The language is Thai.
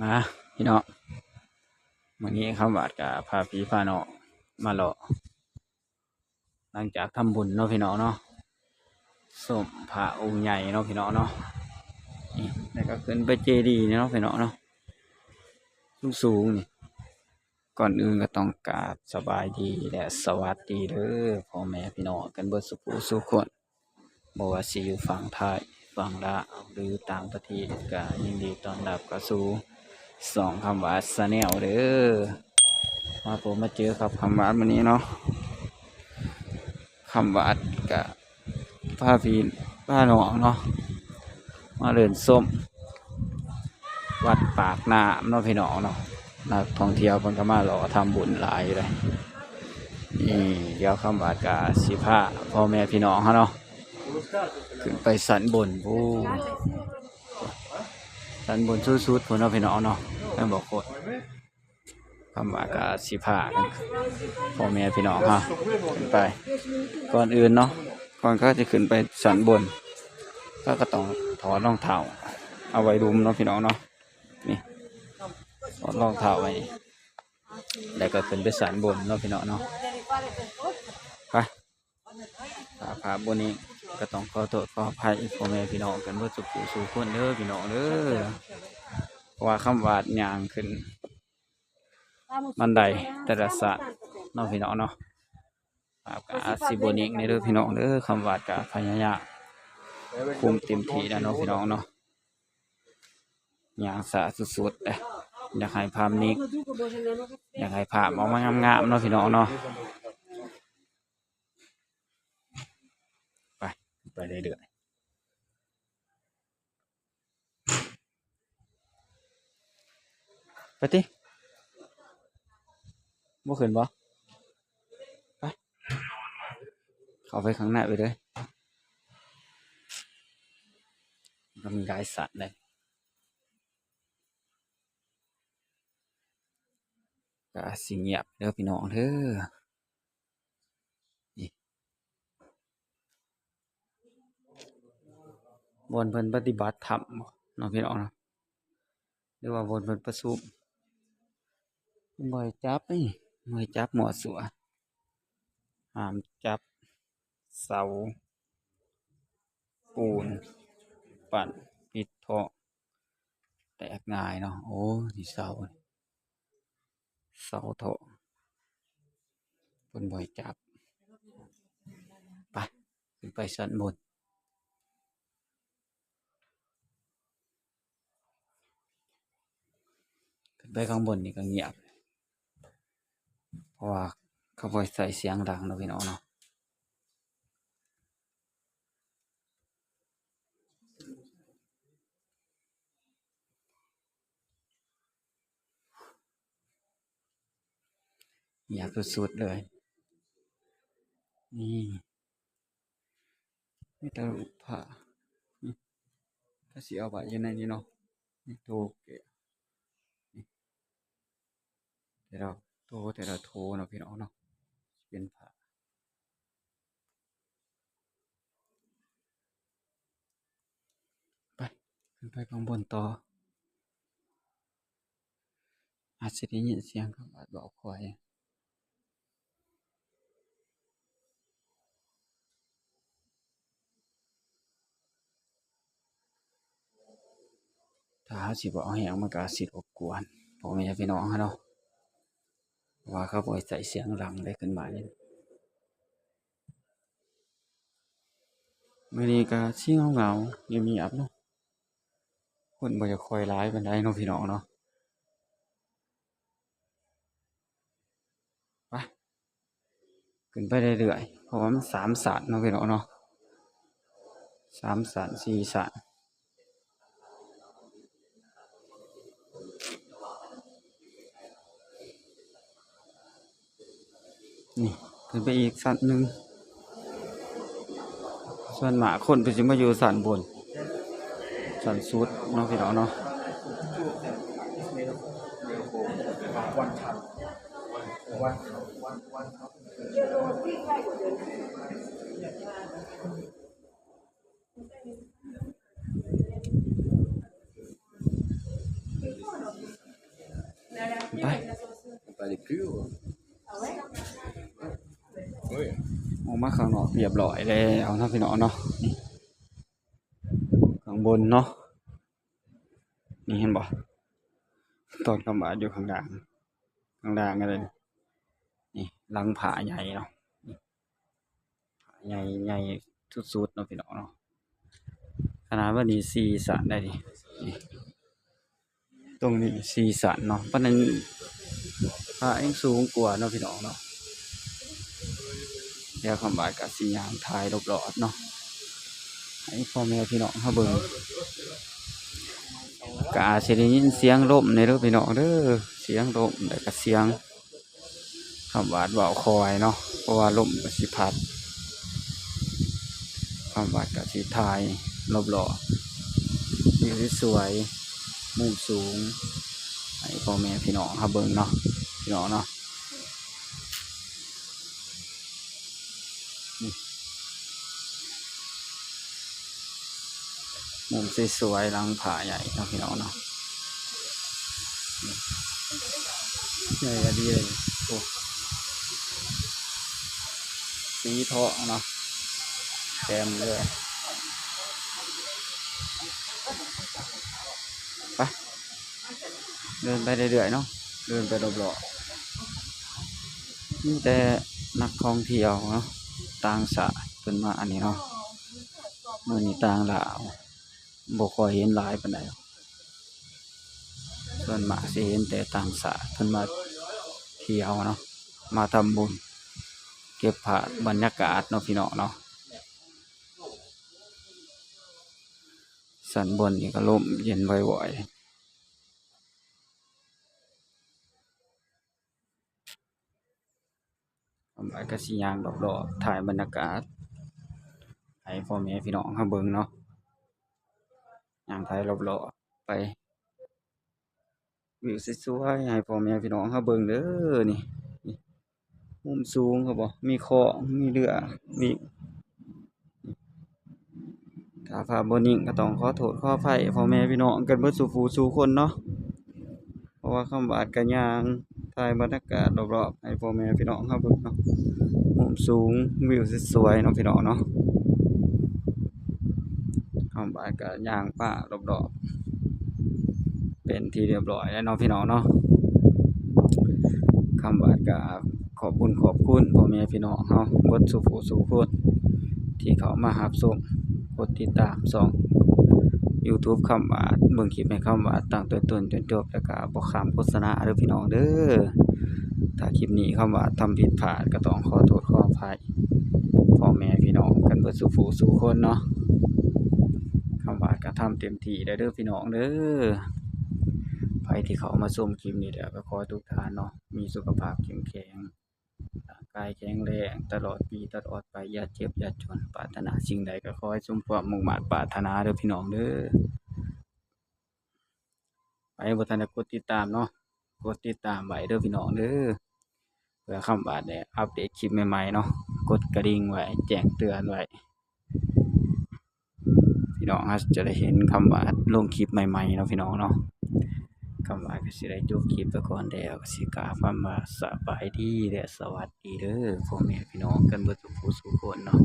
มาพี่น้องวันนี้คำวาดกับพาพี่พาน้องมาหล่อหลังจากทำบุญเนาะพี่น้องเนาะส้มพระองค์ใหญ่เนาะพี่น้องเนาะนี่แล้วก็ขึ้นไปเจดีย์เนาะพี่น้องเนาะสูงนี่ก่อนอื่นก็ต้องกราบสบายดีและสวัสดีเด้อพ่อแม่พี่น้องกันเบิดสุขสุขคนบ่ว่าสิอยู่ฝั่งไทยฝั่งลาวหรือต่างประเทศก็ยินดีต้อนรับเข้าสู่สองคำวาดชาแนลเด้อมาผมมาเจอกับคำวาดวันนี้เนาะคำวาดกับผ้าพีผ้าหนองเนาะมาเดินส้มวัดปากน้ำเนาะพี่น้องเนาะนักท่องเที่ยวเพิ่นก็มาหล่อทำบุญหลายเลยนี่เดี๋ยวคำวาดกับสิพาพ่อแม่พี่น้องเขาเนาะขึ้นไปสันบนผู้สันบนสุดๆพวกเนาะพี่น้องเนาะไม่บอกโคตรคำวาดกับสิพากันพ่อแม่พี่น้องฮะขึ้นไปก่อนอื่นเนาะก่อนก็จะขึ้นไปสันบนก็ต้องถอดรองเท้าเอาไว้ดุมเนาะพี่น้องเนาะนี่ถอดรองเท้าไว้แล้วก็ขึ้นไปสันบนเนาะพี่น้องเนาะไปพาบนนี้ก็ต้องขอโทษขออภัยพ่อแม่พี่น้องกันว่าสุขสู่คนเด้อพี่น้องเด้อเพราะว่าคำวาดยางขึ้นบันไดแต่ละศาสตร์เนาะพี่น้องเนาะอาสิบนิกในเด้อพี่น้องเด้อคำวาดกับพญายาคุมเต็มที่นะเนาะพี่น้องเนาะอย่างสะสุดๆเลยอยากให้ภาพนี้อยากให้ภาพออกมางามๆเนาะพี่น้องเนาะไปเรื่อยๆไปติบ่ขึ้นบ่ไปเข้าไปข้างหน้าไปเลยก็มีหลายสัตว์เลยก็สิเงียบเด้อพี่น้องเด้อนี่บนเพิ่นปฏิบัติธรรมเนาะพี่น้องเนาะหรือว่าบนเพิ่นประชุมบ่ให้จับนี่บ่ให้จับหมวดสัวห้ามจับเสาปูนปั่นปิดท่อแตกง่ายเนาะโอ้ที่เสาท่อเพิ่นบ่ให้จับไปขึ้นไปชั้นบนขึ้นไปข้างบนนี่ก็เงียบเพราะว่าเขาบ่ใส่เสียงดังเนาะพี่น้องเนาะเงียบสุดๆเลยนี่มีแต่รูปพระนี่ก็สิเอาไว้อยู่ในนี้เนาะนี่โทเกะนี่แต่เราแต่ละโทเนาะพี่น้องเนาะเป็นพระไปขึ้นไปข้างบนต่ออาจจะได้ยินเสียงคำว่าบอกคอยถ้าสิบ่เอาแหงมันก็สิรบกวนพ่อแม่พี่น้องเนาะว่าเขาบ่ใส่เสียงดังได้ขึ้นมานี่มื้อนี้ก็สิเหงาๆเงียบๆเนาะคนบ่อยากคอยหลายปานใดเนาะพี่น้องเนาะไปขึ้นไปเรื่อยๆเพราะว่ามัน3ศาสตร์เนาะพี่น้องเนาะ3ศาสตร์4ศาสตร์นี่ขึ้นไปอีกศาสตร์หนึ่งส่วนมากคนเพิ่นสิมาอยู่ศาสตร์บนศาสตร์สุดเนาะพี่น้องเนาะ ไป Pas les plus hauts. Oui. ออกมาข้างนอกเรียบร้อยแล้วเนาะพี่น้องเนาะนี่ข้างบนเนาะนี่เห็นบ่ต้นกำบาดอยู่ข้างล่างกันเลยนี่หลังผาใหญ่เนาะนี่ผาใหญ่ใหญ่สุดๆเนาะพี่น้องเนาะขนาดว่านี่4 สันได้ดินี่ตรงนี้4 สันเนาะเพราะนั้นผาเองสูงกว่าเนาะพี่น้องเนาะเดี๋ยวคำบาดกับสียางทายรอบๆเนาะให้พ่อแม่พี่น้องเขาเบิ่งกอาจสิได้ยินเสียงลมในเด้อพี่น้องเด้อเสียงลมแล้วก็เสียงคำบาดเว้าคอยเนาะเพราะว่าลมก็สิพัดคำบาดกับสีทายรอบๆวิวสวยมุมสูงให้พ่อแม่พี่น้องเขาเบิ่งเนาะพี่น้องเนาะมุมสวยๆหลังผาใหญ่เนาะพี่น้องเนาะใหญ่ก็ดีเลยโอ้สีทองเนาะเต็มเลยไปเดินไปเรื่อยๆเนาะเดินไปรอบๆนี่แต่นักท่องเที่ยวเนาะต่างชาติเพิ่นมาอันนี้เนาะมื้อนี้ต่างลาวบ่ค่อยเห็นหลายปานใดส่วนมากสิเห็นแต่ต่างชาติเพิ่นมาเที่ยวเนาะมาทำบุญเก็บภาพบรรยากาศเนาะพี่น้องเนาะสันบนนี่ก็ลมเย็นบ่อยๆทำไปก็สิย่างรอบๆถ่ายบรรยากาศให้พ่อแม่พี่น้องเฮาเบิ่งเนาะย่างถ่ายรอบๆไปวิวสวยๆให้พ่อแม่พี่น้องเฮาเบิ่งเด้อนี่นี่มุมสูงครับบ่มีคลองมีเรือมีถ้าภาพบ่นิ่งก็ต้องขอโทษขออภัยพ่อแม่พี่น้องกันเบิดสู่ผู้สู่คนเนาะเพราะว่าคำว่าก็ย่างถ่ายบรรยากาศรอบๆให้พ่อแม่พี่น้องเฮาเบิ่งเนาะมุมสูงวิวสวยๆเนาะพี่น้องเนาะคำว่าก็ย่างป่ารอบๆเป็นที่เรียบร้อยแล้วเนาะพี่น้องเนาะคำว่าก็ขอบคุญขอบคุณพ่อแม่พี่น้องเฮาเบิดสู่ผู้สู่คนที่เขามารับชมกดติดตามช่อง YouTube คำว่าเบิ่งคลิปให้คำว่าตั้งแต่ต้นจนจบแล้วก็บ่ข้ามโฆษณาเด้อพี่น้องเด้อถ้าคลิปนี้คำว่าทำผิดพลาดก็ต้องขอโทษขออภัยพ่อแม่พี่น้องกันเบิดสู่ผู้สู่คนเนาะคำว่าก็ทำเต็มที่เด้อพี่น้องเด้อไผที่เขามาชมคลิปนี้แล้วก็ขอให้ทุกท่านเนาะมีสุขภาพเข้มแข็งร่างกายแข็งแรงตลอดปีตลอดไปอย่าเจ็บอย่าจนปรารถนาสิ่งใดก็ขอให้สมความมุ่งมั่นปรารถนาเด้อพี่น้องเด้อไปบ่ทันได้กดติดตามเนาะกดติดตามไว้เด้อพี่น้องเด้อเพื่อคำว่าได้อัปเดตคลิปใหม่ๆเนาะกดกระดิ่งไว้แจ้งเตือนไว้พี่น้องอาจจะได้เห็นคำว่าลงคลิปใหม่ๆเนาะพี่น้องเนาะคำว่าก็สิได้จบคลิปไปก่อนแล้วก็สิกล่าวคำว่าสบายดีและสวัสดีเด้อพ่อแม่พี่น้องกันเบิดทุกผู้ทุกคนเนาะ